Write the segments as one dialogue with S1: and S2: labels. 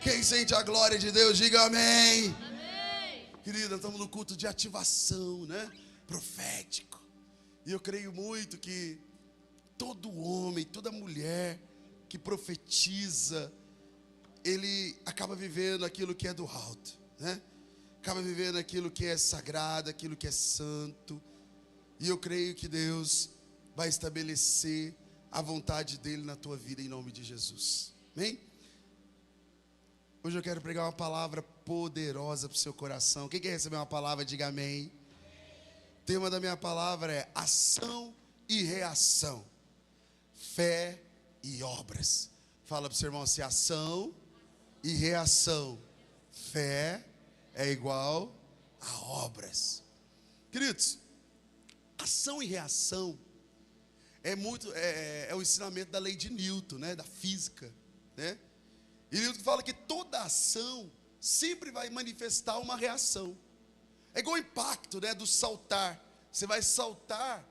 S1: Quem sente a glória de Deus, diga amém.
S2: Amém.
S1: Querida, estamos no culto de ativação, né? Profético. E eu creio muito que todo homem, toda mulher que profetiza, ele acaba vivendo aquilo que é do alto, né? Acaba vivendo aquilo que é sagrado, aquilo que é santo. E eu creio que Deus vai estabelecer a vontade dele na tua vida em nome de Jesus. Amém? Hoje eu quero pregar uma palavra poderosa para o seu coração. Quem quer receber uma palavra, diga amém. O tema da minha palavra é ação e reação, fé e obras. Fala para o seu irmão assim: ação e reação, fé é igual a obras. Queridos, ação e reação é o ensinamento da lei de Newton, né, da física, né? E Newton fala que toda ação sempre vai manifestar uma reação. É igual o impacto, né, do saltar. Você vai saltar,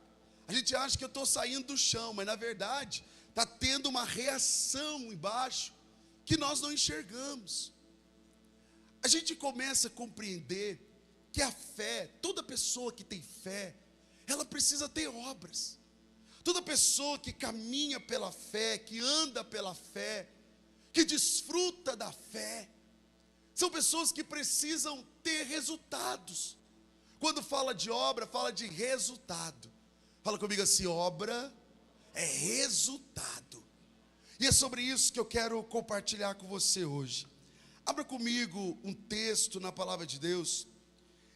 S1: a gente acha que eu estou saindo do chão, mas na verdade está tendo uma reação embaixo que nós não enxergamos. A gente começa a compreender que a fé, toda pessoa que tem fé, ela precisa ter obras. Toda pessoa que caminha pela fé, que anda pela fé, que desfruta da fé, são pessoas que precisam ter resultados. Quando fala de obra, fala de resultado. Fala comigo assim: obra é resultado. E é sobre isso que eu quero compartilhar com você hoje. Abra comigo um texto na palavra de Deus.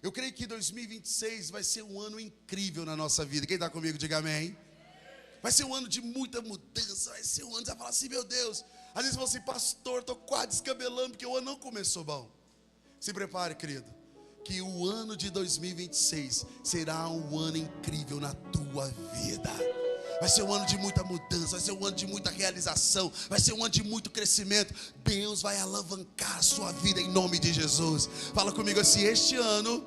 S1: Eu creio que 2026 vai ser um ano incrível na nossa vida. Quem está comigo, diga amém. Vai ser um ano de muita mudança. Vai ser um ano que você vai falar assim: meu Deus. Às vezes você fala assim: pastor, estou quase descabelando porque o ano não começou bom. Se prepare, querido, que o ano de 2026 será um ano incrível na tua vida. Vai ser um ano de muita mudança, vai ser um ano de muita realização, vai ser um ano de muito crescimento. Deus vai alavancar a sua vida em nome de Jesus. Fala comigo assim: este ano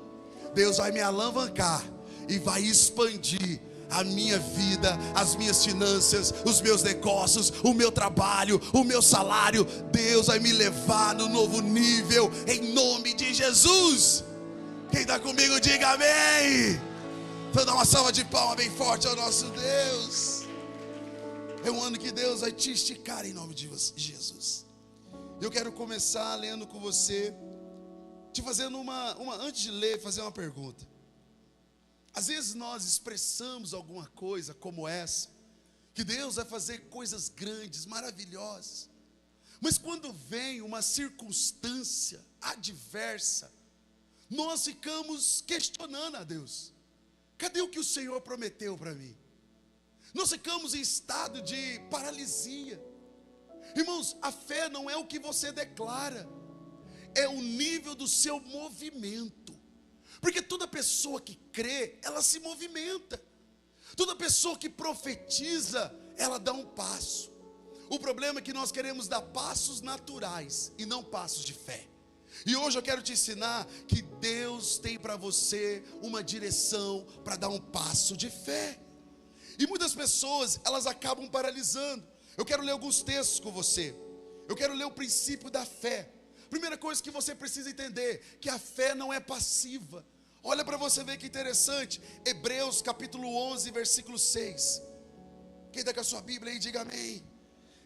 S1: Deus vai me alavancar e vai expandir a minha vida, as minhas finanças, os meus negócios, o meu trabalho, o meu salário. Deus vai me levar no novo nível em nome de Jesus. Quem está comigo, diga amém. Então dá uma salva de palmas bem forte ao nosso Deus. É um ano que Deus vai te esticar em nome de Jesus. Eu quero começar lendo com você, te fazendo antes de ler, fazer uma pergunta. Às vezes nós expressamos alguma coisa como essa, que Deus vai fazer coisas grandes, maravilhosas, mas quando vem uma circunstância adversa, nós ficamos questionando a Deus: cadê o que o Senhor prometeu para mim? Nós ficamos em estado de paralisia. Irmãos, a fé não é o que você declara, é o nível do seu movimento. Porque toda pessoa que crê, ela se movimenta. Toda pessoa que profetiza, ela dá um passo. O problema é que nós queremos dar passos naturais e não passos de fé. E hoje eu quero te ensinar que Deus tem para você uma direção para dar um passo de fé. E muitas pessoas, elas acabam paralisando. Eu quero ler alguns textos com você. Eu quero ler o princípio da fé. Primeira coisa que você precisa entender, que a fé não é passiva. Olha para você ver que interessante. Hebreus capítulo 11, versículo 6. Quem está com a sua Bíblia aí, diga amém.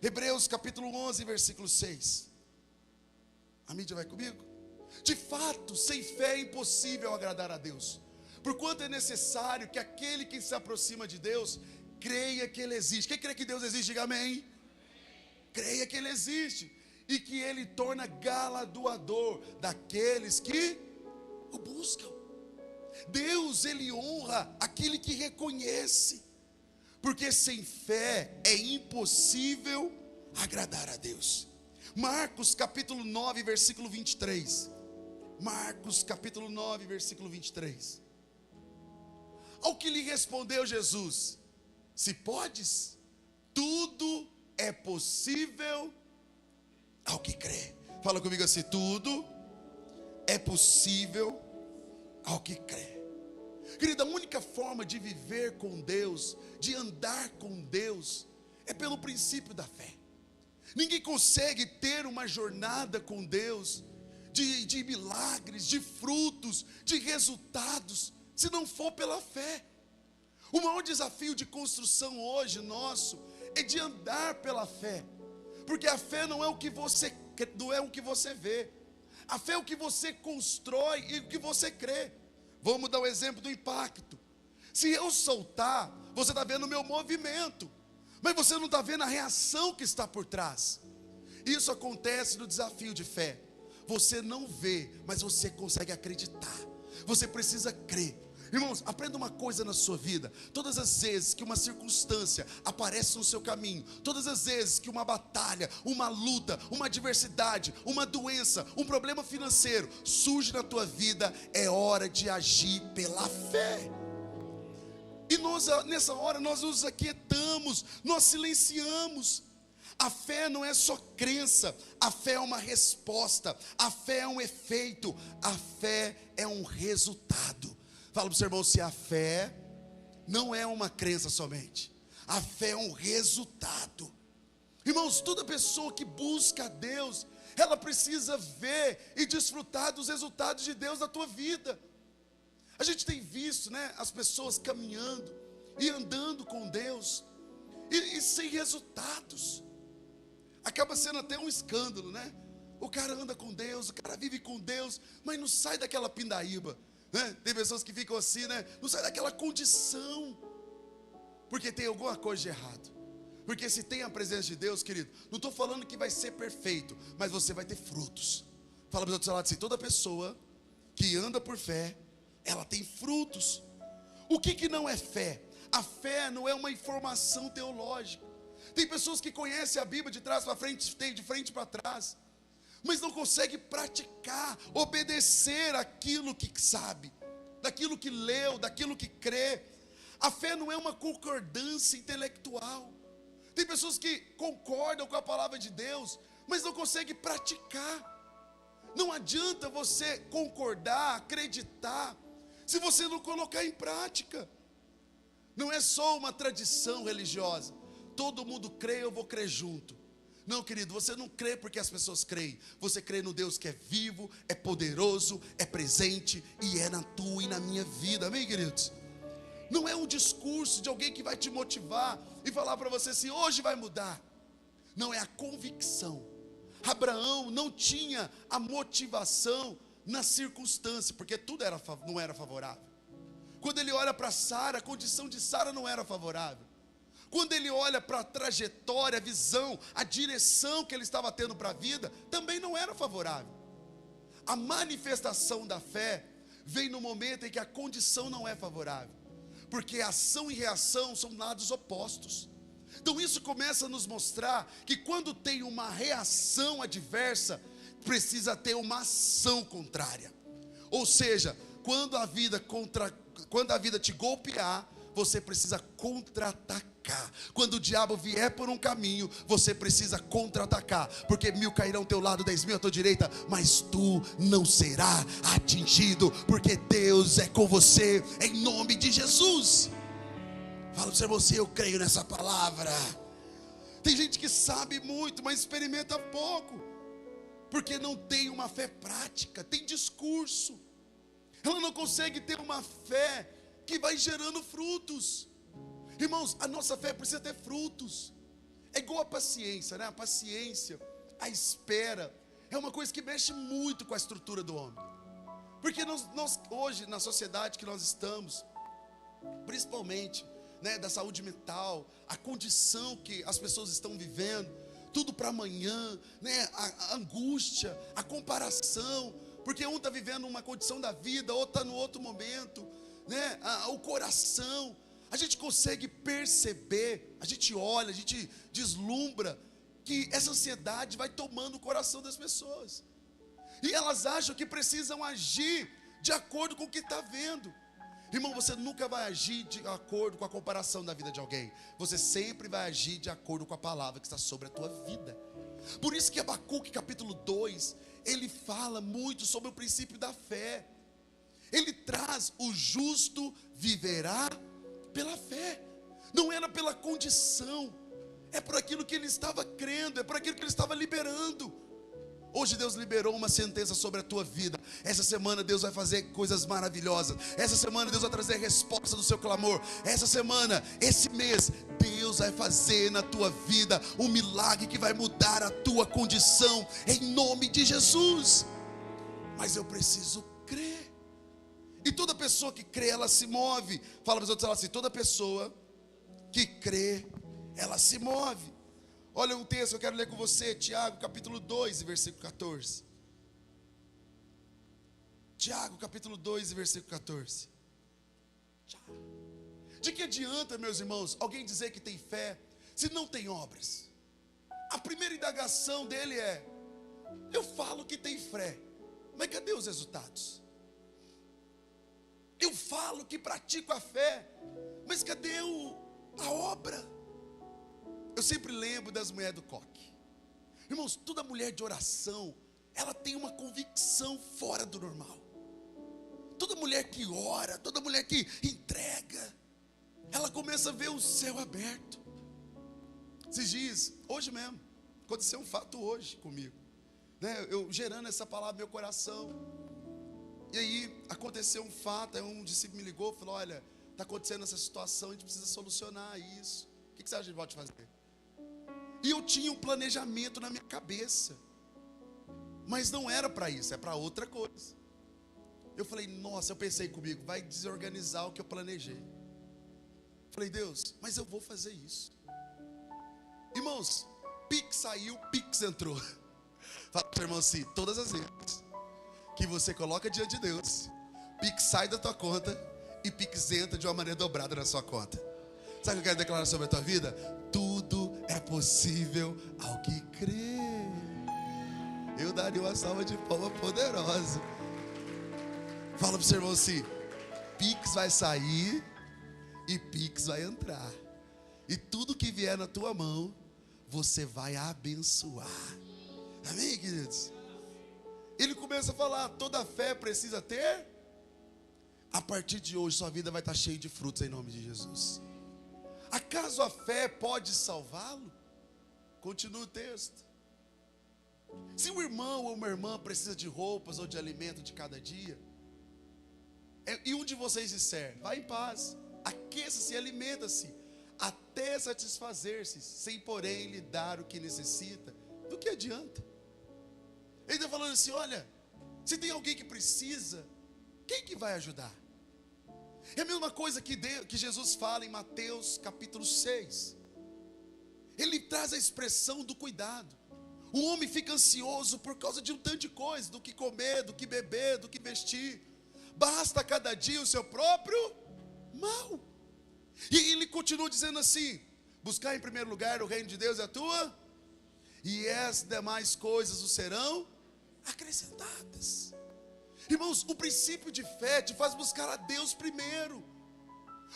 S1: Hebreus capítulo 11, versículo 6. A mídia vai comigo? De fato, sem fé é impossível agradar a Deus. Porquanto é necessário que aquele que se aproxima de Deus creia que Ele existe. Quem crê que Deus existe, diga amém. Creia que Ele existe e que Ele torna galardoador daqueles que o buscam. Deus, Ele honra aquele que reconhece, porque sem fé é impossível agradar a Deus. Marcos capítulo 9, versículo 23. Marcos capítulo 9, versículo 23. Ao que lhe respondeu Jesus: se podes, tudo é possível ao que crê. Fala comigo assim: tudo é possível ao que crê. Querida, a única forma de viver com Deus, de andar com Deus, é pelo princípio da fé. Ninguém consegue ter uma jornada com Deus, de milagres, de frutos, de resultados, se não for pela fé. O maior desafio de construção hoje nosso é de andar pela fé, porque a fé não é o que você vê, a fé é o que você constrói e o que você crê. Vamos dar o exemplo do impacto. Se eu soltar, você está vendo o meu movimento, mas você não está vendo a reação que está por trás. Isso acontece no desafio de fé. Você não vê, mas você consegue acreditar. Você precisa crer. Irmãos, aprenda uma coisa na sua vida: todas as vezes que uma circunstância aparece no seu caminho, todas as vezes que uma batalha, uma luta, uma adversidade, uma doença, um problema financeiro surge na tua vida, é hora de agir pela fé. E nós, nessa hora, nós nos aquietamos, nós silenciamos. A fé não é só crença, a fé é uma resposta, a fé é um efeito, a fé é um resultado. Fala para o seu irmão: se a fé não é uma crença somente, a fé é um resultado. Irmãos, toda pessoa que busca a Deus, ela precisa ver e desfrutar dos resultados de Deus na tua vida. A gente tem visto, as pessoas caminhando e andando com Deus e sem resultados. Acaba sendo até um escândalo, O cara anda com Deus, o cara vive com Deus, mas não sai daquela pindaíba, Tem pessoas que ficam assim, Não sai daquela condição, porque tem alguma coisa de errado. Porque se tem a presença de Deus, querido, não estou falando que vai ser perfeito, mas você vai ter frutos. Fala para o outro lado assim: toda pessoa que anda por fé, ela tem frutos. O que não é fé? A fé não é uma informação teológica. Tem pessoas que conhecem a Bíblia de trás para frente, de frente para trás, mas não conseguem praticar, obedecer aquilo que sabe, daquilo que leu, daquilo que crê. A fé não é uma concordância intelectual. Tem pessoas que concordam com a palavra de Deus, mas não conseguem praticar. Não adianta você concordar, acreditar, se você não colocar em prática. Não é só uma tradição religiosa: todo mundo crê, eu vou crer junto. Não, querido, você não crê porque as pessoas creem. Você crê no Deus que é vivo, é poderoso, é presente e é na tua e na minha vida. Amém, queridos? Não é um discurso de alguém que vai te motivar e falar para você assim: hoje vai mudar. Não, é a convicção. Abraão não tinha a motivação na circunstância, porque tudo não era favorável. Quando ele olha para Sara, a condição de Sara não era favorável. Quando ele olha para a trajetória, a visão, a direção que ele estava tendo para a vida, também não era favorável. A manifestação da fé vem no momento em que a condição não é favorável, porque ação e reação são lados opostos. Então isso começa a nos mostrar que quando tem uma reação adversa, precisa ter uma ação contrária. Ou seja, quando a vida te golpear, você precisa contra-atacar. Quando o diabo vier por um caminho, você precisa contra-atacar, porque 1000 cairão ao teu lado, 10.000 à tua direita, mas tu não será atingido, porque Deus é com você, em nome de Jesus. Fala para o seu irmão: eu creio nessa palavra. Tem gente que sabe muito, mas experimenta pouco, porque não tem uma fé prática, tem discurso. Ela não consegue ter uma fé que vai gerando frutos. Irmãos, a nossa fé precisa ter frutos. É igual a paciência, A paciência, a espera, é uma coisa que mexe muito com a estrutura do homem. Porque nós hoje, na sociedade que nós estamos, principalmente, da saúde mental, a condição que as pessoas estão vivendo, tudo para amanhã, a angústia, a comparação, porque um está vivendo uma condição da vida, outro está no outro momento, o coração. A gente consegue perceber, a gente olha, a gente deslumbra que essa ansiedade vai tomando o coração das pessoas, e elas acham que precisam agir de acordo com o que está vendo. Irmão, você nunca vai agir de acordo com a comparação da vida de alguém. Você sempre vai agir de acordo com a palavra que está sobre a tua vida. Por isso que Abacuque capítulo 2, ele fala muito sobre o princípio da fé. Ele traz: o justo viverá pela fé. Não era pela condição, é por aquilo que ele estava crendo, é por aquilo que ele estava liberando. Hoje Deus liberou uma sentença sobre a tua vida. Essa semana Deus vai fazer coisas maravilhosas. Essa semana Deus vai trazer a resposta do seu clamor. Essa semana, esse mês, Deus vai fazer na tua vida um milagre que vai mudar a tua condição, em nome de Jesus. Mas eu preciso crer. E toda pessoa que crê, ela se move. Fala para os outros assim: toda pessoa que crê, ela se move. Olha um texto que eu quero ler com você, Tiago capítulo 2, versículo 14. Tiago capítulo 2, versículo 14. De que adianta, meus irmãos, alguém dizer que tem fé, se não tem obras? A primeira indagação dele é: eu falo que tem fé, mas cadê os resultados? Eu falo que pratico a fé, mas cadê a obra? Eu sempre lembro das mulheres do coque. Irmãos, toda mulher de oração, ela tem uma convicção fora do normal. Toda mulher que ora, toda mulher que entrega, ela começa a ver o céu aberto. Esses dias, hoje mesmo, aconteceu um fato hoje comigo, né? Eu gerando essa palavra no meu coração. E aí, aconteceu um fato, aí um discípulo me ligou e falou: olha, está acontecendo essa situação, a gente precisa solucionar isso. O que você acha que a gente pode fazer? E eu tinha um planejamento na minha cabeça, mas não era para isso, é para outra coisa. Eu falei: nossa, eu pensei comigo, vai desorganizar o que eu planejei. Falei: Deus, mas eu vou fazer isso. Irmãos, Pix saiu, Pix entrou. Fala para o irmão assim: todas as vezes que você coloca diante de Deus, Pix sai da tua conta e Pix entra de uma maneira dobrada na sua conta. Sabe o que eu quero declarar sobre a tua vida? Tudo é possível ao que crê. Eu daria uma salva de palmas poderosa. Fala para o seu irmão assim: Pix vai sair e Pix vai entrar. E tudo que vier na tua mão, você vai abençoar. Amém, queridos? Ele começa a falar: toda fé precisa ter. A partir de hoje, sua vida vai estar cheia de frutos em nome de Jesus. Acaso a fé pode salvá-lo? Continua o texto. Se um irmão ou uma irmã precisa de roupas ou de alimento de cada dia, e um de vocês disser: vai em paz, aqueça-se e alimenta-se, até satisfazer-se, sem porém lhe dar o que necessita, do que adianta? Ele está falando assim: olha, se tem alguém que precisa, quem que vai ajudar? É a mesma coisa que Jesus fala em Mateus capítulo 6. Ele traz a expressão do cuidado. O homem fica ansioso por causa de um tanto de coisa, do que comer, do que beber, do que vestir. Basta cada dia o seu próprio mal. E ele continua dizendo assim: buscar em primeiro lugar o reino de Deus e a tua, e as demais coisas o serão acrescentadas. Irmãos, o princípio de fé te faz buscar a Deus primeiro.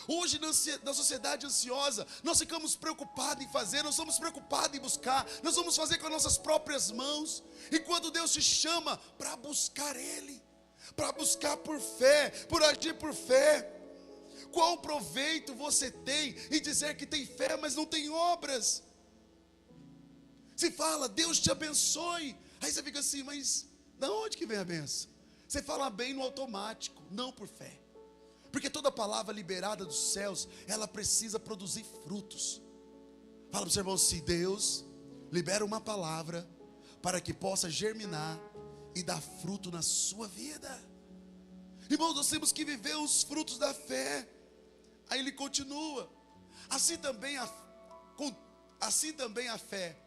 S1: Hoje na sociedade ansiosa, nós ficamos preocupados em fazer, nós somos preocupados em buscar, nós vamos fazer com as nossas próprias mãos. E quando Deus te chama para buscar Ele, para buscar por fé, por agir por fé, qual proveito você tem em dizer que tem fé, mas não tem obras? Se fala: Deus te abençoe, aí você fica assim: mas de onde que vem a bênção? Você fala bem no automático, não por fé. Porque toda palavra liberada dos céus, ela precisa produzir frutos. Fala para o seu irmão: se Deus libera uma palavra para que possa germinar e dar fruto na sua vida. Irmãos, nós temos que viver os frutos da fé. Aí ele continua: assim também a fé,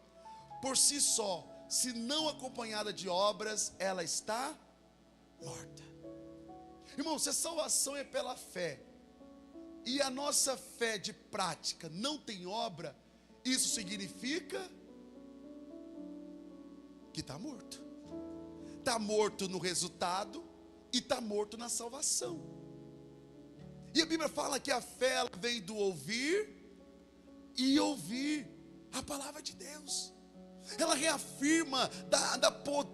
S1: por si só, se não acompanhada de obras, ela está morta. Irmão, se a salvação é pela fé, e a nossa fé de prática não tem obra, isso significa que está morto. Está morto no resultado e está morto na salvação. E a Bíblia fala que a fé, ela vem do ouvir e ouvir a palavra de Deus. Ela reafirma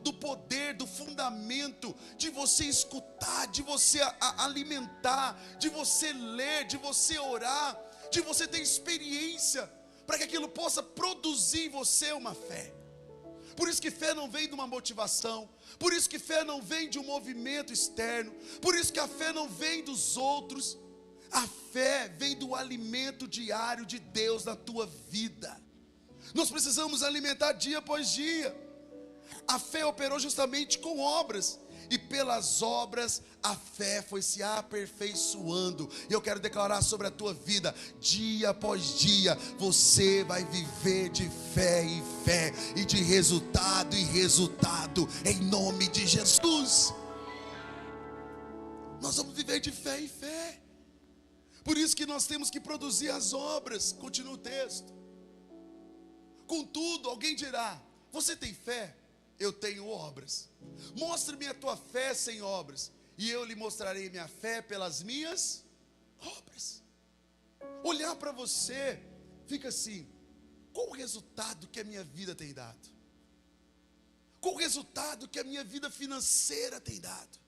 S1: do poder, do fundamento de você escutar, de você alimentar, de você ler, de você orar, de você ter experiência, para que aquilo possa produzir em você uma fé. Por isso que fé não vem de uma motivação, por isso que fé não vem de um movimento externo, por isso que a fé não vem dos outros. A fé vem do alimento diário de Deus na tua vida. Nós precisamos alimentar dia após dia. A fé operou justamente com obras, e pelas obras a fé foi se aperfeiçoando. E eu quero declarar sobre a tua vida, dia após dia, você vai viver de fé em fé, e de resultado em resultado, em nome de Jesus. Nós vamos viver de fé em fé. Por isso que nós temos que produzir as obras. Continua o texto. Contudo, alguém dirá: você tem fé? Eu tenho obras. Mostre-me a tua fé sem obras, e eu lhe mostrarei minha fé pelas minhas obras. Olhar para você, fica assim: qual o resultado que a minha vida tem dado? Qual o resultado que a minha vida financeira tem dado?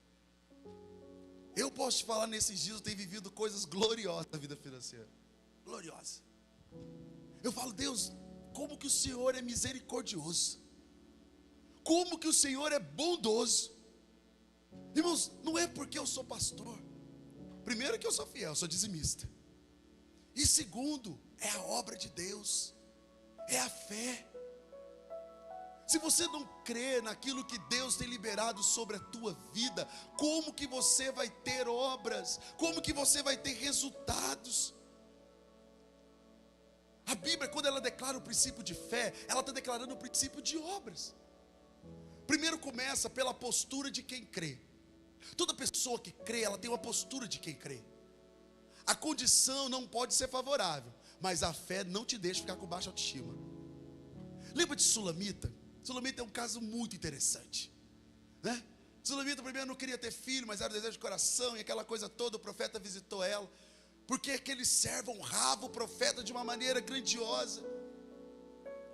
S1: Eu posso te falar, nesses dias eu tenho vivido coisas gloriosas na vida financeira. Gloriosa. Eu falo: Deus, como que o Senhor é misericordioso, como que o Senhor é bondoso. Irmãos, não é porque eu sou pastor. Primeiro, que eu sou fiel, eu sou dizimista. E segundo, é a obra de Deus, é a fé. Se você não crê naquilo que Deus tem liberado sobre a tua vida, como que você vai ter obras? Como que você vai ter resultados? A Bíblia, quando ela declara o princípio de fé, ela está declarando o princípio de obras. Primeiro começa pela postura de quem crê. Toda pessoa que crê, ela tem uma postura de quem crê. A condição não pode ser favorável, mas a fé não te deixa ficar com baixa autoestima. Lembra de Sulamita? Sulamita é um caso muito interessante, né? Sulamita primeiro não queria ter filho, mas era o desejo de coração, e aquela coisa toda. O profeta visitou ela, porque aquele servo honrava o profeta de uma maneira grandiosa.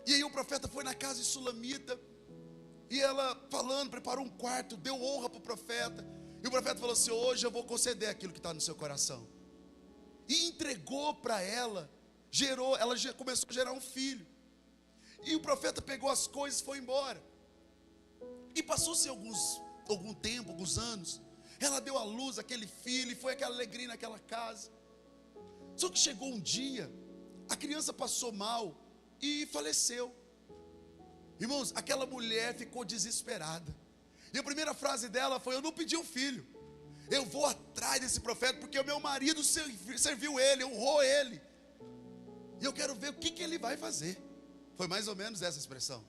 S1: E aí o profeta foi na casa de Sulamita, e ela falando, preparou um quarto, deu honra para o profeta. E o profeta falou assim: hoje eu vou conceder aquilo que está no seu coração. E entregou para ela, ela começou a gerar um filho. E o profeta pegou as coisas e foi embora. E passou-se algum tempo, alguns anos, ela deu à luz aquele filho, e foi aquela alegria naquela casa. Só que chegou um dia, a criança passou mal e faleceu. Irmãos, aquela mulher ficou desesperada. E a primeira frase dela foi: eu não pedi um filho, eu vou atrás desse profeta, porque o meu marido serviu ele, honrou ele, e eu quero ver o que ele vai fazer. Foi mais ou menos essa expressão.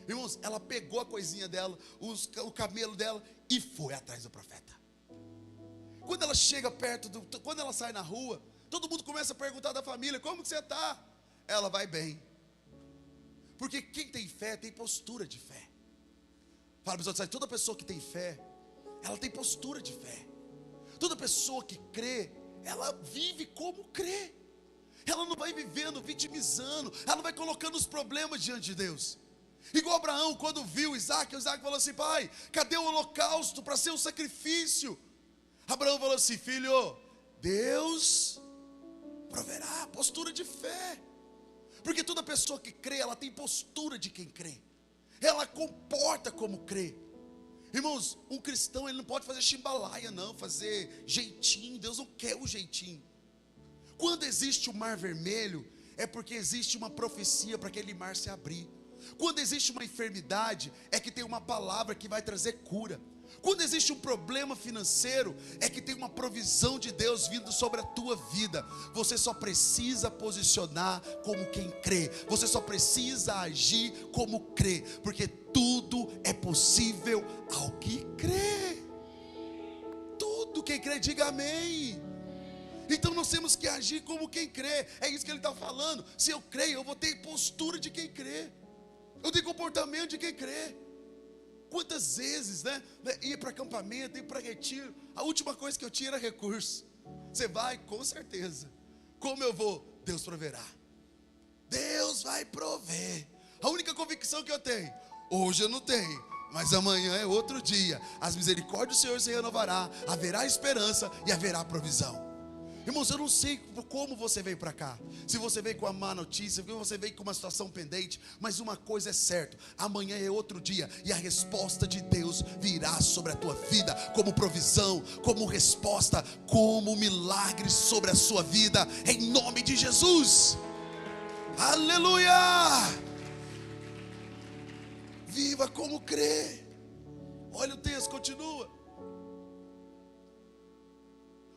S1: Irmãos, ela pegou a coisinha dela, o camelo dela, e foi atrás do profeta. Quando ela chega perto, quando ela sai na rua, todo mundo começa a perguntar da família: como que você está? Ela vai bem. Porque quem tem fé tem postura de fé. Fala para os outros: toda pessoa que tem fé, ela tem postura de fé. Toda pessoa que crê, ela vive como crê. Ela não vai vivendo, vitimizando, ela não vai colocando os problemas diante de Deus. Igual Abraão, quando viu Isaac, falou assim: pai, cadê o holocausto para ser um sacrifício? Abraão falou assim: filho, Deus proverá. Postura de fé. Porque toda pessoa que crê, ela tem postura de quem crê, ela comporta como crê. Irmãos, um cristão, ele não pode fazer chimbalaia não, fazer jeitinho. Deus não quer o jeitinho. Quando existe o mar vermelho, é porque existe uma profecia para aquele mar se abrir. Quando existe uma enfermidade, é que tem uma palavra que vai trazer cura. Quando existe um problema financeiro, é que tem uma provisão de Deus vindo sobre a tua vida. Você só precisa posicionar como quem crê. Você só precisa agir como crê, porque tudo é possível ao que crê. Tudo, quem crê, diga amém. Então nós temos que agir como quem crê. É isso que ele está falando. Se eu creio, eu vou ter postura de quem crê, eu tenho comportamento de quem crê. Quantas vezes, ia para acampamento, ia para retiro, a última coisa que eu tinha era recurso. Você vai? Com certeza. Como eu vou? Deus proverá. Deus vai prover. A única convicção que eu tenho: hoje eu não tenho, mas amanhã é outro dia. As misericórdias do Senhor se renovará, haverá esperança e haverá provisão. Irmãos, eu não sei como você veio para cá, se você veio com uma má notícia, se você veio com uma situação pendente, mas uma coisa é certa: amanhã é outro dia, e a resposta de Deus virá sobre a tua vida, como provisão, como resposta, como milagre sobre a sua vida, em nome de Jesus. Aleluia! Viva como crê. Olha o texto, continua.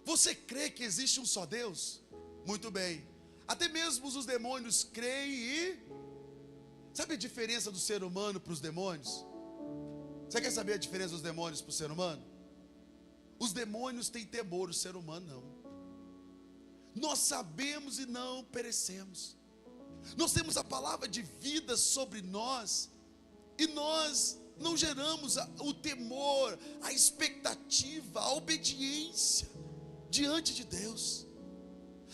S1: Você crê que existe um só Deus? Muito bem. Até mesmo os demônios creem e... Sabe a diferença do ser humano para os demônios? Você quer saber a diferença dos demônios para o ser humano? Os demônios têm temor, o ser humano não. Nós sabemos e não perecemos. Nós temos a palavra de vida sobre nós, e nós não geramos o temor, a expectativa, a obediência diante de Deus.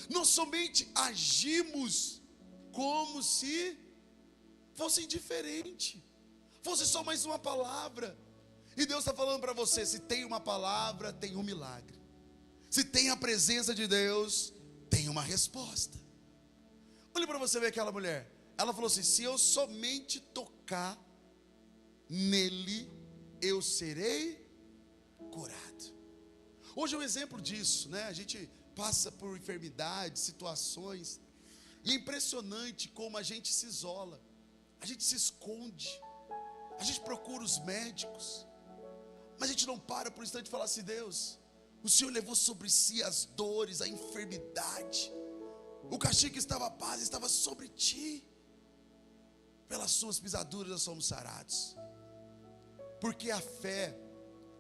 S1: Nós somente agimos como se fosse indiferente, fosse só mais uma palavra. E Deus está falando para você: se tem uma palavra, tem um milagre. Se tem a presença de Deus, tem uma resposta. Olha para você ver aquela mulher. Ela falou assim: se eu somente tocar nele, eu serei curado. Hoje é um exemplo disso, né? A gente passa por enfermidades, situações, e é impressionante como a gente se isola, a gente se esconde, a gente procura os médicos, mas a gente não para por um instante e fala assim: Deus, o Senhor levou sobre si as dores, a enfermidade, o castigo que estava a paz estava sobre ti, pelas suas pisaduras nós somos sarados. Porque a fé,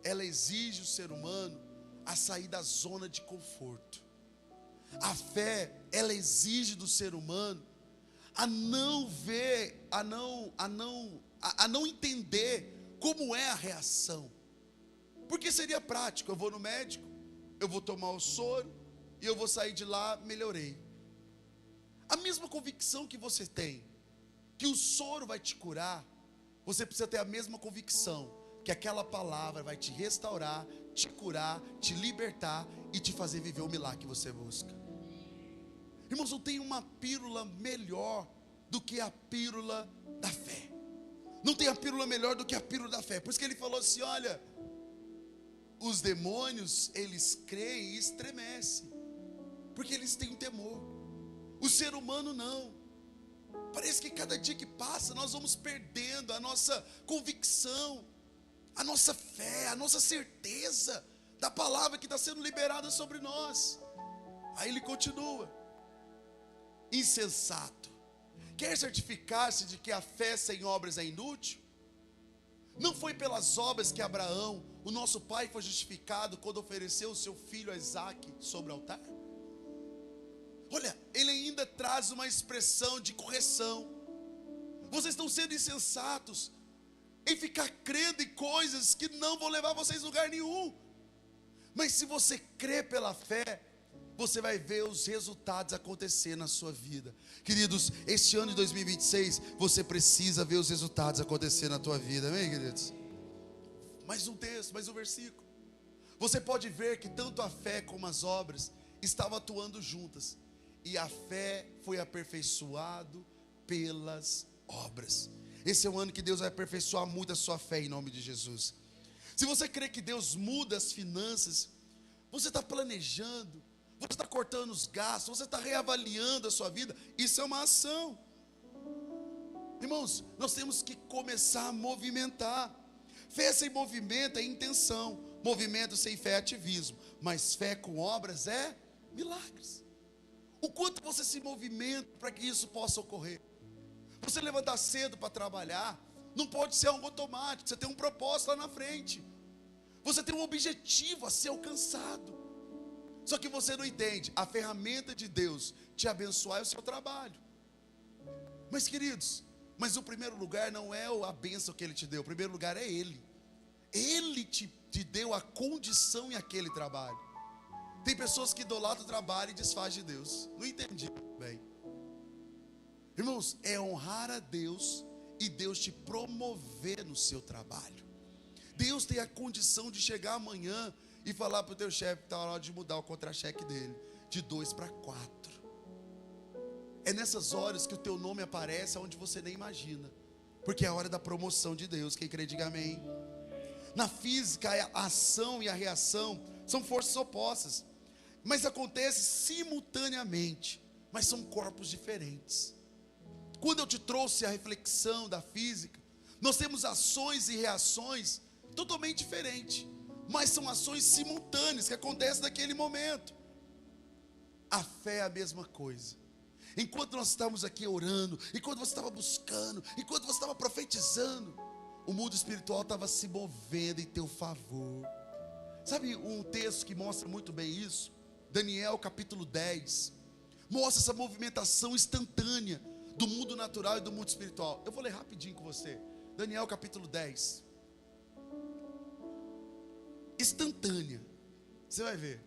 S1: ela exige o ser humano a sair da zona de conforto. A fé, ela exige do ser humano a não ver, a não entender como é a reação. Porque seria prático: eu vou no médico, eu vou tomar o soro e eu vou sair de lá, melhorei. A mesma convicção que você tem que o soro vai te curar, você precisa ter a mesma convicção que aquela palavra vai te restaurar, te curar, te libertar e te fazer viver o milagre que você busca. Irmãos, não tem uma pílula melhor do que a pílula da fé. Não tem a pílula melhor do que a pílula da fé. Por isso que ele falou assim: olha, os demônios, eles creem e estremecem, porque eles têm um temor. O ser humano não. Parece que cada dia que passa nós vamos perdendo a nossa convicção, a nossa fé, a nossa certeza da palavra que está sendo liberada sobre nós. Aí ele continua: insensato, quer certificar-se de que a fé sem obras é inútil? Não foi pelas obras que Abraão, o nosso pai, foi justificado quando ofereceu o seu filho a Isaque sobre o altar? Olha, ele ainda traz uma expressão de correção. Vocês estão sendo insensatos em ficar crendo em coisas que não vão levar vocês a lugar nenhum. Mas se você crê pela fé, você vai ver os resultados acontecer na sua vida. Queridos, este ano de 2026, você precisa ver os resultados acontecer na tua vida, amém, queridos? Mais um texto, mais um versículo. Você pode ver que tanto a fé como as obras estavam atuando juntas, e a fé foi aperfeiçoado pelas obras. Esse é um ano que Deus vai aperfeiçoar muito a sua fé, em nome de Jesus. Se você crê que Deus muda as finanças, você está planejando, você está cortando os gastos, você está reavaliando a sua vida, isso é uma ação. Irmãos, nós temos que começar a movimentar. Fé sem movimento é intenção, movimento sem fé é ativismo, mas fé com obras é milagres. O quanto você se movimenta para que isso possa ocorrer? Você levantar cedo para trabalhar não pode ser algo automático. Você tem um propósito lá na frente, você tem um objetivo a ser alcançado. Só que você não entende. A ferramenta de Deus te abençoar é o seu trabalho. Mas queridos, mas o primeiro lugar não é a bênção que Ele te deu. O primeiro lugar é Ele. Ele te deu a condição em aquele trabalho. Tem pessoas que idolatram o trabalho e desfazem de Deus. Não entendi bem. Irmãos, é honrar a Deus e Deus te promover no seu trabalho. Deus tem a condição de chegar amanhã e falar para o teu chefe que está na hora de mudar o contra-cheque dele, de 2 para 4. É nessas horas que o teu nome aparece onde você nem imagina, porque é a hora da promoção de Deus. Quem crê, diga amém. Na física, a ação e a reação são forças opostas, mas acontece simultaneamente, mas são corpos diferentes. Quando eu te trouxe a reflexão da física, nós temos ações e reações totalmente diferentes, mas são ações simultâneas que acontecem naquele momento. A fé é a mesma coisa. Enquanto nós estávamos aqui orando, enquanto você estava buscando, enquanto você estava profetizando, o mundo espiritual estava se movendo em teu favor. Sabe um texto que mostra muito bem isso? Daniel capítulo 10, mostra essa movimentação instantânea do mundo natural e do mundo espiritual. Eu vou ler rapidinho com você. Daniel capítulo 10. Instantânea. Você vai ver.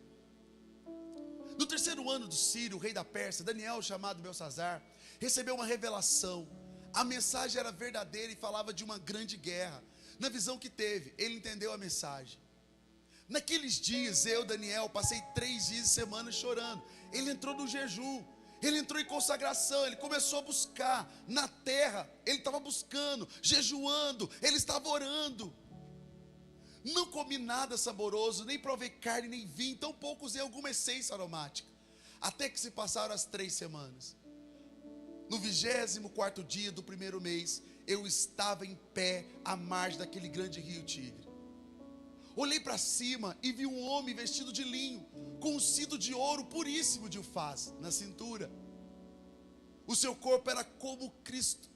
S1: No 3º ano do Ciro, o rei da Pérsia, Daniel, chamado Belsazar, recebeu uma revelação. A mensagem era verdadeira e falava de uma grande guerra. Na visão que teve, ele entendeu a mensagem. Naqueles dias, eu, Daniel, passei 3 dias e semanas chorando. Ele entrou no jejum, ele entrou em consagração, ele começou a buscar na terra. Ele estava buscando, jejuando, ele estava orando. Não comi nada saboroso, nem provei carne, nem vinho, tampouco usei alguma essência aromática. Até que se passaram as 3 semanas. No 24º dia do 1º mês, eu estava em pé à margem daquele grande rio Tigre. Olhei para cima e vi um homem vestido de linho, com um cinto de ouro puríssimo de Ufaz na cintura. O seu corpo era como Cristo,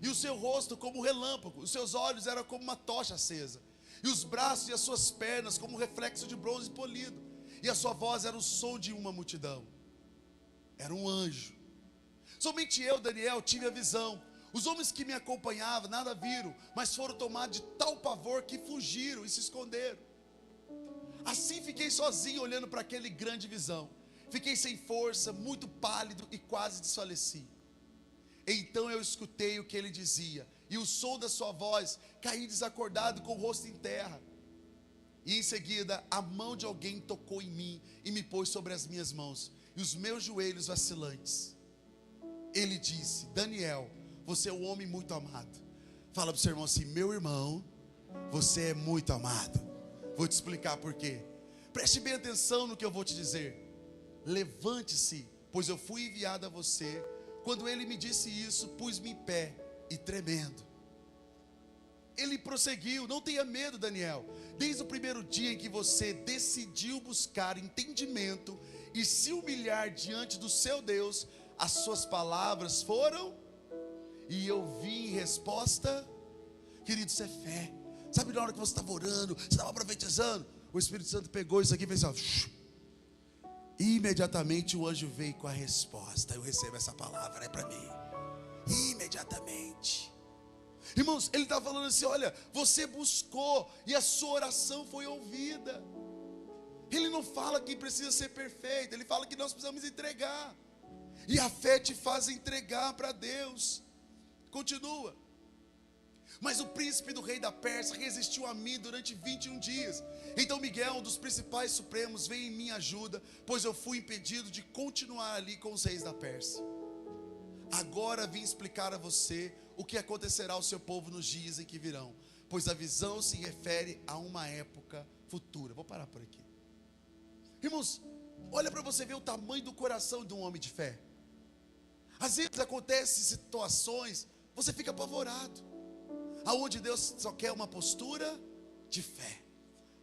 S1: e o seu rosto como um relâmpago. Os seus olhos eram como uma tocha acesa, e os braços e as suas pernas como um reflexo de bronze polido, e a sua voz era o som de uma multidão. Era um anjo. Somente eu, Daniel, tive a visão. Os homens que me acompanhavam nada viram, mas foram tomados de tal pavor que fugiram e se esconderam. Assim fiquei sozinho olhando para aquele grande visão. Fiquei sem força, muito pálido e quase desfaleci. Então eu escutei o que ele dizia, e o som da sua voz, caí desacordado com o rosto em terra. E em seguida a mão de alguém tocou em mim e me pôs sobre as minhas mãos e os meus joelhos vacilantes. Ele disse: Daniel, você é um homem muito amado. Fala para o seu irmão assim: meu irmão, você é muito amado. Vou te explicar por quê. Preste bem atenção no que eu vou te dizer. Levante-se, pois eu fui enviado a você. Quando ele me disse isso, pus-me em pé e tremendo. Ele prosseguiu: não tenha medo, Daniel. Desde o primeiro dia em que você decidiu buscar entendimento e se humilhar diante do seu Deus, as suas palavras foram, e eu vi em resposta. Querido, isso é fé. Sabe na hora que você estava orando, você estava profetizando, o Espírito Santo pegou isso aqui e fez assim, ó. Imediatamente o anjo veio com a resposta. Eu recebo essa palavra, é para mim. Imediatamente. Irmãos, ele está falando assim: olha, você buscou e a sua oração foi ouvida. Ele não fala que precisa ser perfeito, ele fala que nós precisamos entregar. E a fé te faz entregar para Deus. Continua. Mas o príncipe do rei da Pérsia resistiu a mim durante 21 dias. Então Miguel, um dos principais supremos, veio em minha ajuda, pois eu fui impedido de continuar ali com os reis da Pérsia. Agora vim explicar a você o que acontecerá ao seu povo nos dias em que virão, pois a visão se refere a uma época futura. Vou parar por aqui. Irmãos, olha para você ver o tamanho do coração de um homem de fé. Às vezes acontecem situações, você fica apavorado, aonde Deus só quer uma postura de fé.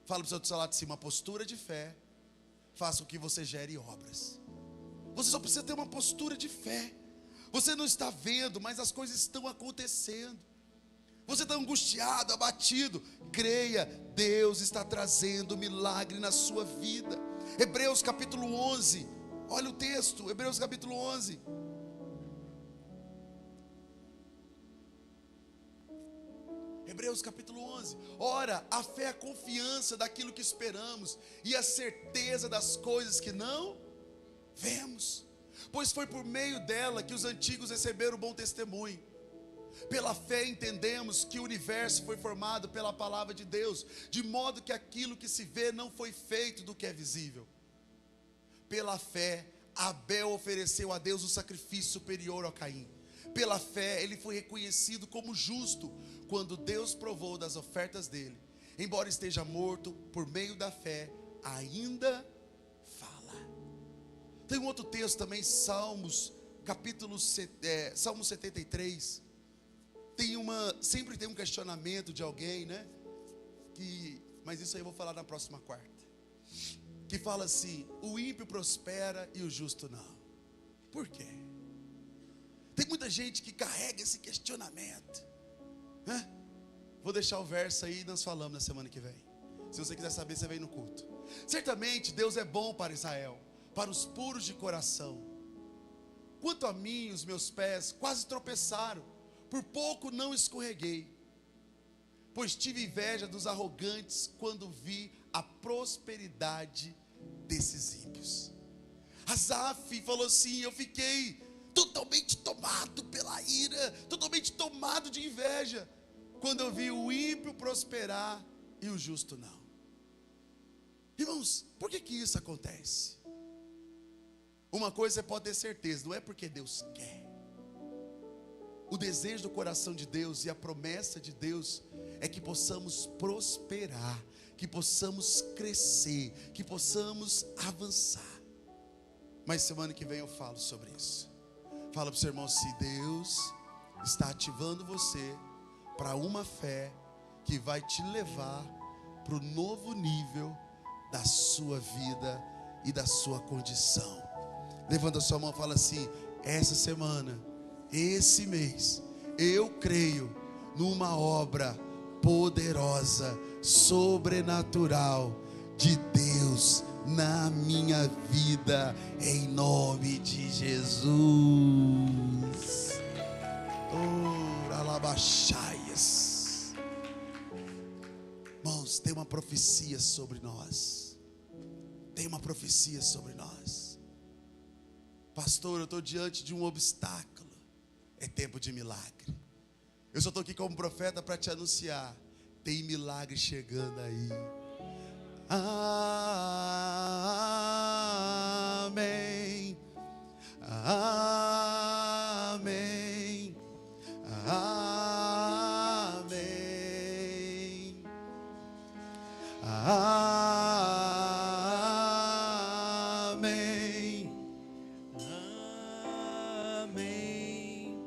S1: Fala para o seu lado assim: uma postura de fé faça com que você gere obras. Você só precisa ter uma postura de fé. Você não está vendo, mas as coisas estão acontecendo. Você está angustiado, abatido. Creia, Deus está trazendo milagre na sua vida. Hebreus capítulo 11, olha o texto, Hebreus capítulo 11. Hebreus capítulo 11. Ora, a fé é a confiança daquilo que esperamos e a certeza das coisas que não vemos. Pois foi por meio dela que os antigos receberam bom testemunho. Pela fé entendemos que o universo foi formado pela palavra de Deus, de modo que aquilo que se vê não foi feito do que é visível. pela fé, Abel ofereceu a Deus um sacrifício superior ao Caim. Pela fé, ele foi reconhecido como justo quando Deus provou das ofertas dele. Embora esteja morto, por meio da fé, ainda fala. Tem um outro texto também, Salmos 73. Sempre tem um questionamento de alguém, né? Mas isso aí eu vou falar na próxima quarta. Que fala assim: o ímpio prospera e o justo não. Por quê? Tem muita gente que carrega esse questionamento, né? Vou deixar o verso aí e nós falamos na semana que vem. Se você quiser saber, você vem no culto. Certamente Deus é bom para Israel, para os puros de coração. Quanto a mim, os meus pés quase tropeçaram, por pouco não escorreguei, pois tive inveja dos arrogantes quando vi a prosperidade desses ímpios. Asaf falou assim: eu fiquei totalmente tomado pela ira, totalmente tomado de inveja, quando eu vi o ímpio prosperar e o justo não. Irmãos, por que isso acontece? Uma coisa você pode ter certeza, não é porque Deus quer. O desejo do coração de Deus e a promessa de Deus é que possamos prosperar, que possamos crescer, que possamos avançar. Mas semana que vem eu falo sobre isso. Fala para o seu irmão: se Deus está ativando você para uma fé que vai te levar para o novo nível da sua vida e da sua condição. Levanta a sua mão e fala assim: essa semana, esse mês, eu creio numa obra poderosa, sobrenatural de Deus na minha vida, em nome de Jesus. Alabachaias. Irmãos, tem uma profecia sobre nós. Tem uma profecia sobre nós. Pastor, eu estou diante de um obstáculo. É tempo de milagre. Eu só estou aqui como profeta para te anunciar: tem milagre chegando aí. Amém. Amém. Amém. Amém. Amém.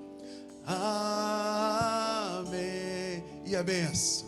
S1: Amém. E a bênção?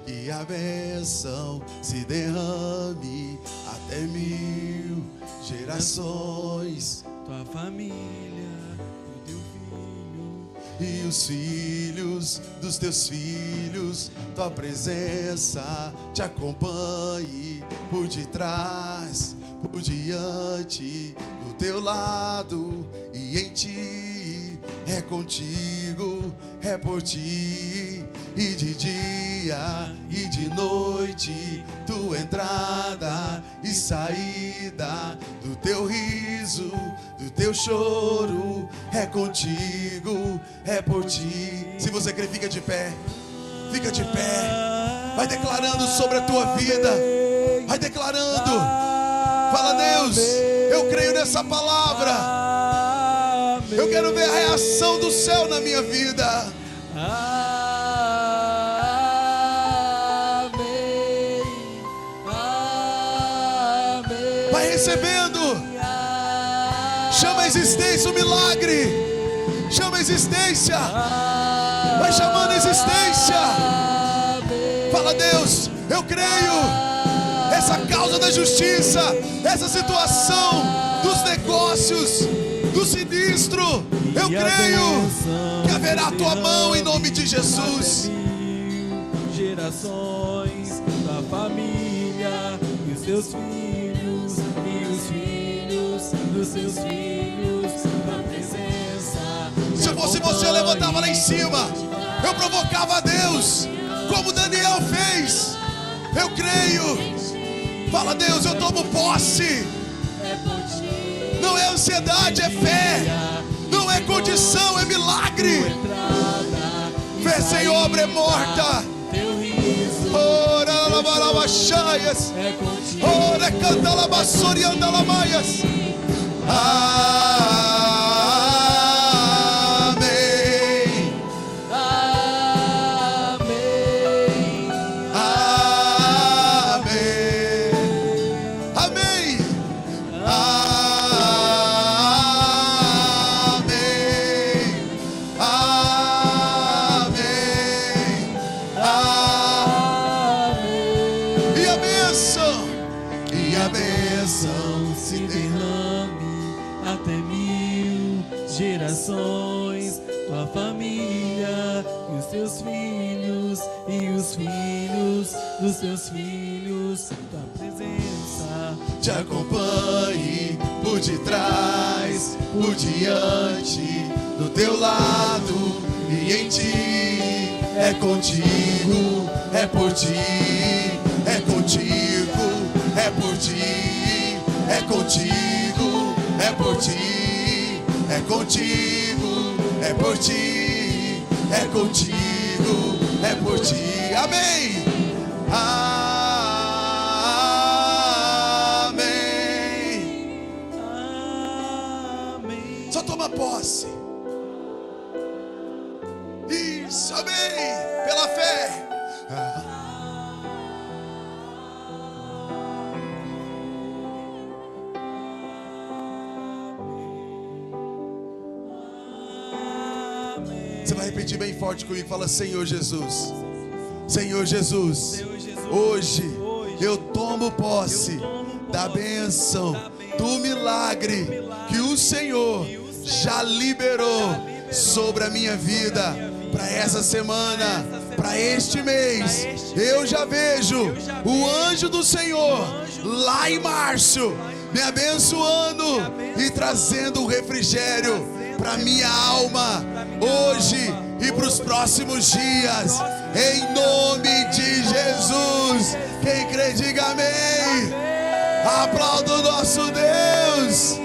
S1: Que a bênção se derrame até 1000 gerações.
S2: Tua família, o teu filho
S1: e os filhos dos teus filhos. Tua presença te acompanhe por detrás, por diante, do teu lado e em ti. É contigo, é por ti, e de dia e de noite, tua entrada e saída, do teu riso, do teu choro, é contigo, é por ti. Se você crê, fica de pé, fica de pé, vai declarando sobre a tua vida, vai declarando, fala: Deus, eu creio nessa palavra. Eu quero ver a reação do céu na minha vida.
S2: Amém. Amém.
S1: Vai recebendo. Chama a existência o milagre. Chama a existência. Vai chamando a existência. Fala: Deus, eu creio. Essa causa da justiça, essa situação dos negócios, do sinistro, eu creio que haverá a tua mão em nome de Jesus.
S2: Gerações, tua família e os teus filhos e os filhos dos seus filhos, tua presença.
S1: Se eu fosse você, eu levantava lá em cima, eu provocava a Deus, como Daniel fez. Eu creio. Fala: Deus, eu tomo posse. Não é ansiedade, é fé. Não é condição, é milagre. Fé sem obra é morta. Ora, Maias.
S2: é contigo.
S1: Ora canta la bassori anda la Maias. Amém.
S2: Amém.
S1: Amém. Amém.
S2: Se derrame até 1000 gerações, tua família e os teus filhos e os filhos dos teus filhos, tua presença
S1: Te acompanhe por detrás, por diante, do teu lado e em ti. É contigo, é por ti, é contigo, é por ti, é contigo, é por ti, é contigo, é por ti, é contigo, é por ti. Amém. Amém.
S2: Amém.
S1: Só toma posse. Isso, amém. Pela fé. Você vai repetir bem forte comigo. Fala: Senhor Jesus, Senhor Jesus, hoje eu tomo posse da bênção, do milagre que o Senhor já liberou sobre a minha vida. Para essa semana, para este mês, eu já vejo o anjo do Senhor lá em março me abençoando e trazendo refrigério para minha alma hoje e para os próximos dias, em nome de Jesus. Quem crê, diga amém. Aplauda o nosso Deus.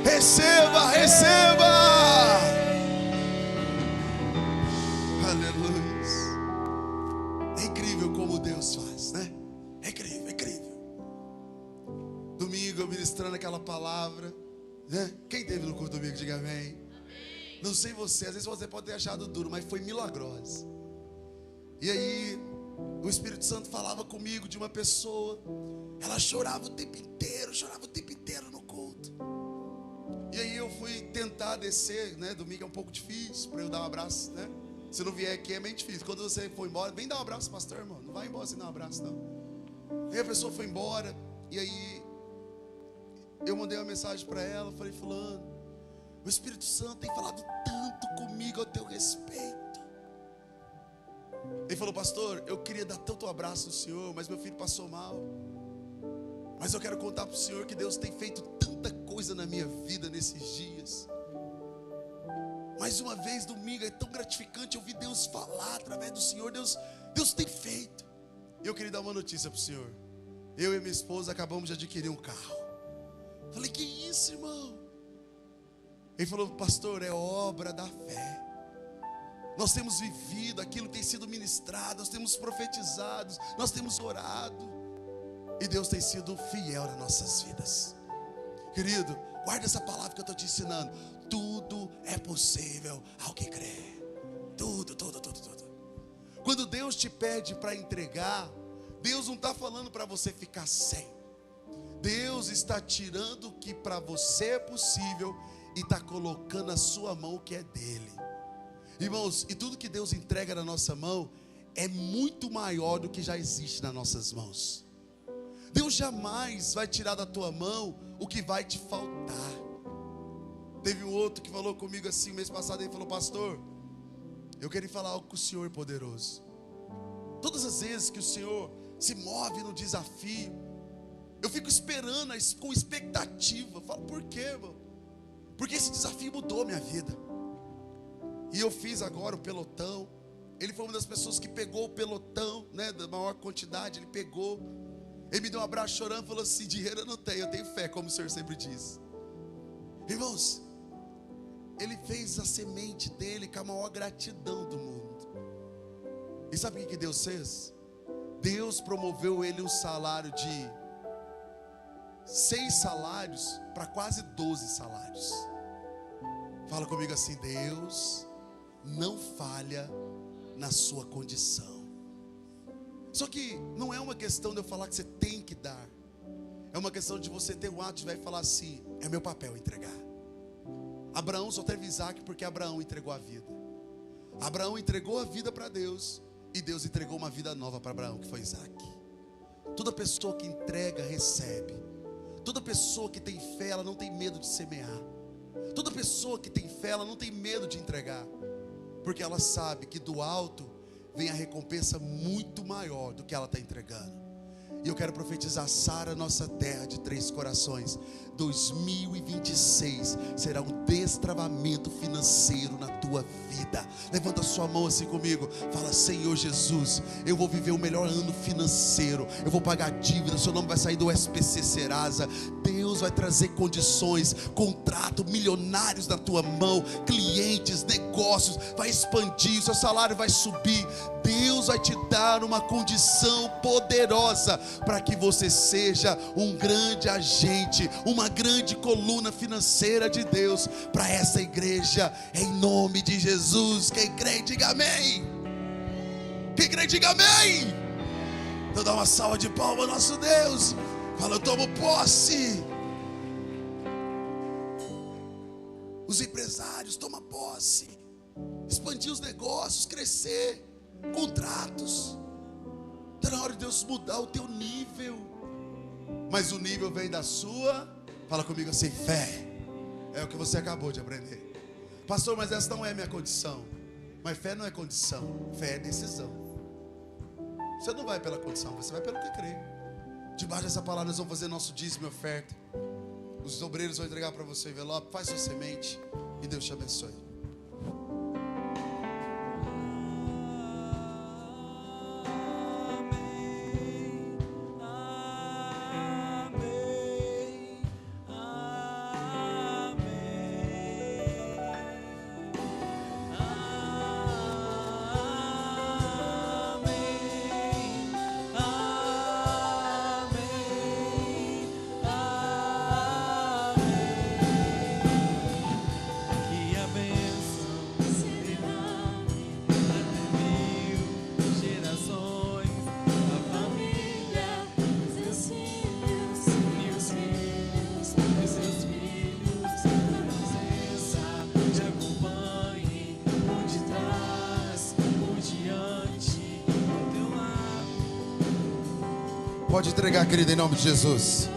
S1: Receba, receba. Aleluia. É incrível como Deus faz, né? É incrível, é incrível. Domingo eu ministrando aquela palavra, né? Quem teve no culto domingo, diga amém. Não sei você, às vezes você pode ter achado duro, mas foi milagrosa. E aí o Espírito Santo falava comigo de uma pessoa. Ela chorava o tempo inteiro no culto. E aí eu fui tentar descer, né? Domingo é um pouco difícil para eu dar um abraço, né? Se não vier aqui é bem difícil. Quando você for embora, vem dar um abraço, pastor, irmão. Não vai embora sem dar um abraço, não. Aí a pessoa foi embora. E aí eu mandei uma mensagem para ela. Falei: fulano, o Espírito Santo tem falado tanto comigo a teu respeito. Ele falou: pastor, eu queria dar tanto abraço no senhor, mas meu filho passou mal. Mas eu quero contar para o senhor que Deus tem feito tanta coisa na minha vida nesses dias. Mais uma vez, domingo é tão gratificante ouvir Deus falar através do Senhor. Deus tem feito. Eu queria dar uma notícia para o senhor. Eu e minha esposa acabamos de adquirir um carro. Falei: que isso, irmão? Ele falou: pastor, é obra da fé. Nós temos vivido aquilo que tem sido ministrado, nós temos profetizado, nós temos orado, e Deus tem sido fiel nas nossas vidas. Querido, guarda essa palavra que eu estou te ensinando. Tudo é possível ao que crê. Tudo. Quando Deus te pede para entregar, Deus não está falando para você ficar sem. Deus está tirando o que para você é possível e está colocando na sua mão o que é dele. Irmãos, e tudo que Deus entrega na nossa mão é muito maior do que já existe nas nossas mãos. Deus jamais vai tirar da tua mão o que vai te faltar. Teve um outro que falou comigo assim, mês passado, ele falou: pastor, eu queria falar algo com o senhor poderoso. Todas as vezes que o Senhor se move no desafio, eu fico esperando, com expectativa. Falo: por quê, irmão? Porque esse desafio mudou minha vida. E eu fiz agora o pelotão. Ele foi uma das pessoas que pegou o pelotão, né, da maior quantidade. Ele pegou. Ele me deu um abraço chorando, falou assim: dinheiro eu não tenho, eu tenho fé, como o Senhor sempre diz. Irmãos, ele fez a semente dele com a maior gratidão do mundo. E sabe o que Deus fez? Deus promoveu ele um salário de 6 salários para quase 12 salários. Fala comigo assim: Deus não falha na sua condição. Só que não é uma questão de eu falar que você tem que dar. É uma questão de você ter um ato de vai falar assim: é meu papel entregar. Abraão só teve Isaac porque Abraão entregou a vida. Abraão entregou a vida para Deus, e Deus entregou uma vida nova para Abraão, que foi Isaac. Toda pessoa que entrega, recebe. Toda pessoa que tem fé, ela não tem medo de semear. Toda pessoa que tem fé, ela não tem medo de entregar, porque ela sabe que do alto vem a recompensa muito maior do que ela está entregando. E eu quero profetizar: Sara, nossa terra de 3 corações, 2026 será um destravamento financeiro na tua vida. Levanta sua mão assim comigo, fala: Senhor Jesus, eu vou viver o melhor ano financeiro, eu vou pagar dívida, seu nome vai sair do SPC Serasa. Deus vai trazer condições, contrato, milionários na tua mão, clientes, negócios, vai expandir, o seu salário vai subir. Deus vai te dar uma condição poderosa para que você seja um grande agente, uma grande coluna financeira de Deus para essa igreja, em nome de Jesus. Quem crê, diga amém. Quem crê, diga amém. Então dá uma salva de palmas ao nosso Deus. Fala: eu tomo posse. Os empresários, toma posse. Expandir os negócios, crescer, contratos. Está na hora de Deus mudar o teu nível. Mas o nível vem da sua, fala comigo assim, fé. É o que você acabou de aprender. Pastor, mas essa não é a minha condição. Mas fé não é condição, fé é decisão. Você não vai pela condição, você vai pelo que crê. Debaixo dessa palavra nós vamos fazer nosso dízimo e oferta. Os obreiros vão entregar para você o envelope. Faz sua semente e Deus te abençoe. Pode entregar, querida, em nome de Jesus.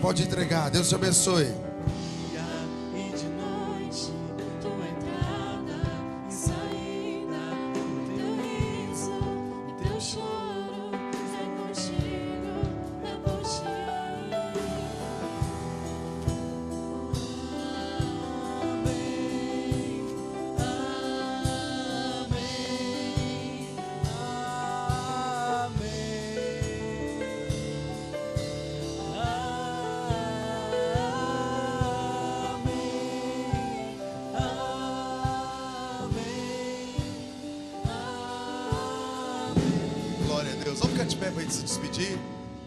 S1: Pode entregar, Deus te abençoe.
S2: E de noite, tua entrada e saída, teu riso e teu choro, é contigo, é por ti.
S1: Vamos ficar de pé para a gente se despedir.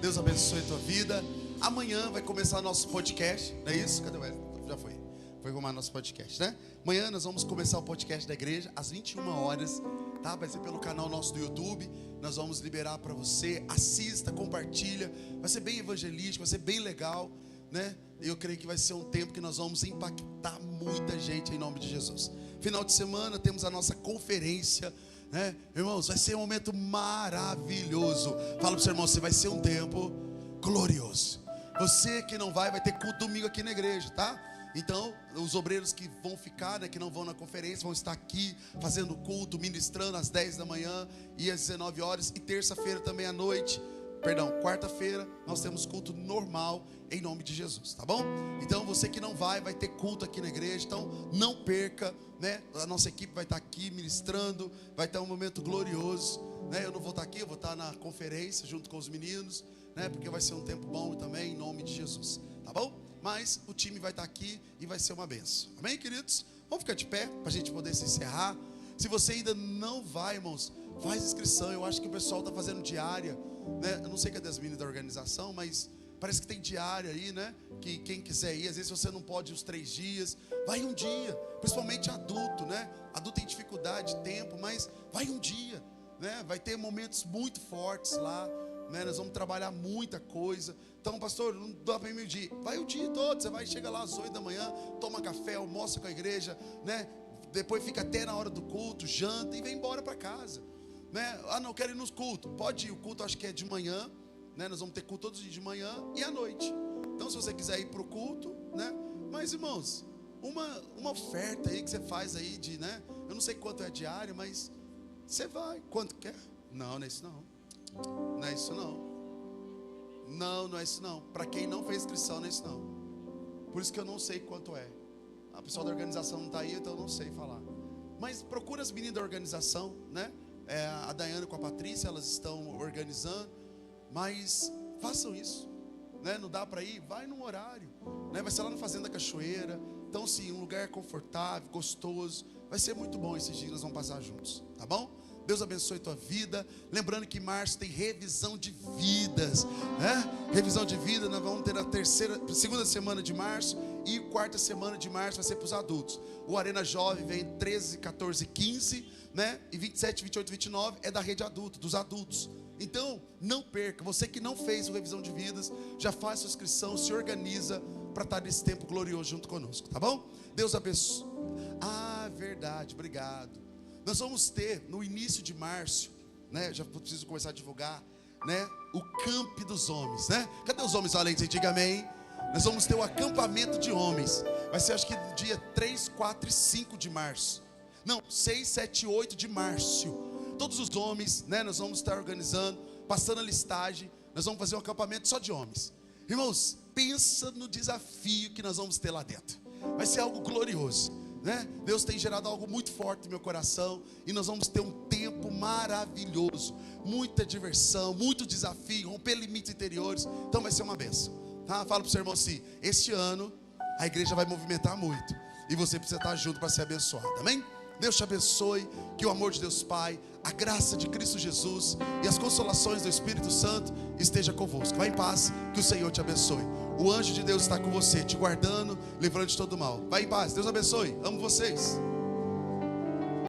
S1: Deus abençoe a tua vida. Amanhã vai começar nosso podcast, não é isso? Cadê o Wesley? Já foi. Foi arrumar nosso podcast, né? Amanhã nós vamos começar o podcast da igreja às 21 horas, tá? Vai ser pelo canal nosso do YouTube. Nós vamos liberar para você. Assista, compartilha. Vai ser bem evangelístico, vai ser bem legal, né? Eu creio que vai ser um tempo que nós vamos impactar muita gente em nome de Jesus. Final de semana temos a nossa conferência, né? Irmãos, vai ser um momento maravilhoso. Fala para o seu irmão, você vai ser um tempo glorioso. Você que não vai ter culto domingo aqui na igreja, tá? Então, os obreiros que vão ficar, né, que não vão na conferência, vão estar aqui fazendo culto, ministrando às 10 da manhã e às 19 horas. E terça-feira também à noite, quarta-feira, nós temos culto normal em nome de Jesus, tá bom? Então, você que não vai ter culto aqui na igreja, então não perca, né? A nossa equipe vai estar aqui ministrando, vai ter um momento glorioso, né? Eu não vou estar aqui, eu vou estar na conferência junto com os meninos, né? Porque vai ser um tempo bom também em nome de Jesus, tá bom? Mas o time vai estar aqui e vai ser uma benção, amém, queridos? Vamos ficar de pé para a gente poder se encerrar. Se você ainda não vai, irmãos, faz inscrição. Eu acho que o pessoal está fazendo diária, né? Eu não sei cadê as meninas da organização, mas parece que tem diária aí, né? Que quem quiser ir, às vezes você não pode ir os 3 dias, vai um dia, principalmente adulto, né? Adulto tem dificuldade de tempo, mas vai um dia, né? Vai ter momentos muito fortes lá, né? Nós vamos trabalhar muita coisa. Então, pastor, não dá para ir meio dia. Vai o dia todo, você vai chegar lá às 8 da manhã, toma café, almoça com a igreja, né? Depois fica até na hora do culto, janta e vem embora para casa, né? Ah, não, quero ir nos cultos. Pode ir, o culto acho que é de manhã, né? Nós vamos ter culto todos os dias de manhã e à noite. Então, se você quiser ir para o culto, né? Mas, irmãos, uma oferta aí que você faz aí de, né? Eu não sei quanto é diário, mas você vai, quanto quer? Não, não é isso não. Não é isso não. Não, não é isso não. Para quem não fez inscrição, não é isso não. Por isso que eu não sei quanto é. A pessoa da organização não está aí, então eu não sei falar. Mas procura as meninas da organização, né? A Daiane com a Patrícia, elas estão organizando. Mas façam isso, né? Não dá para ir, vai num horário, né? Vai ser lá na Fazenda Cachoeira. Então sim, um lugar confortável, gostoso. Vai ser muito bom esses dias, nós vamos passar juntos, tá bom? Deus abençoe tua vida. Lembrando que em março tem revisão de vidas, né? Revisão de vida, nós vamos ter a segunda semana de março e quarta semana de março vai ser para os adultos. O Arena Jovem vem 13, 14, 15, né? E 27, 28, 29 é da rede adulto, dos adultos. Então, não perca. Você que não fez o revisão de vidas, já faz sua inscrição, se organiza para estar nesse tempo glorioso junto conosco, tá bom? Deus abençoe. Ah, verdade, obrigado. Nós vamos ter no início de março, né? Já preciso começar a divulgar, né? O Camp dos Homens, né? Cadê os homens valentes? Diga amém. Nós vamos ter o acampamento de homens. Vai ser acho que no dia 3, 4 e 5 de março. Não, 6, 7 e 8 de março. Todos os homens, né? Nós vamos estar organizando, passando a listagem. Nós vamos fazer um acampamento só de homens. Irmãos, pensa no desafio que nós vamos ter lá dentro. Vai ser algo glorioso, né? Deus tem gerado algo muito forte no meu coração. E nós vamos ter um tempo maravilhoso. Muita diversão, muito desafio, romper limites interiores. Então vai ser uma bênção, tá? Fala para o seu irmão assim: este ano a igreja vai movimentar muito. E você precisa estar junto para ser abençoado, amém? Deus te abençoe, que o amor de Deus Pai, a graça de Cristo Jesus e as consolações do Espírito Santo esteja convosco. Vai em paz, que o Senhor te abençoe. O anjo de Deus está com você, te guardando, livrando de todo mal. Vai em paz, Deus abençoe, amo vocês.